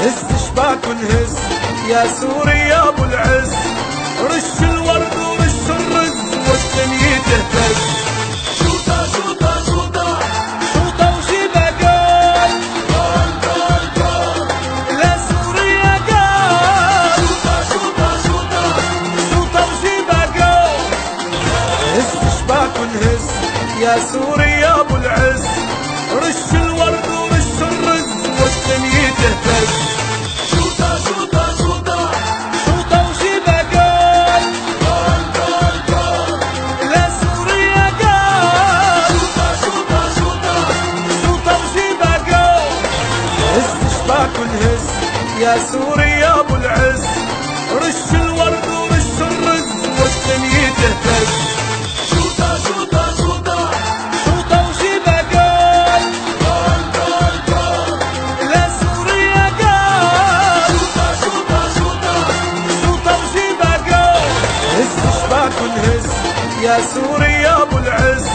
هز شباك ونهز يا سوري يا ابو العز، رش الورد ورش الرز والدنيا تهتز. شوطة شوطة شوطة شوطة وجيبها قال جول جول جول. لا سوريا قال شوطة شوطة شوطة شوطة وجيبها قال. هز شباك ونهز يا سوري يا ابو العز، رش الورد ورش الرز والدنيا تهتز. شوطة شوطة شوطة شوطة وجيبها قال جول جول جول. لا سوريا قال شوطة شوطة شوطة شوطة وجيبها قال. هز شباك ونهز يا سوري يا ابو العز، رش الورد ورش الرز والدنيا تهتز. شوطة شوطة شوطة شوطة وجيبها قال جول جول جول. لا سوريا قال شوطة شوطة شوطة شوطة وجيبها قال. هز شباك ونهز يا سوري يا ابو العز،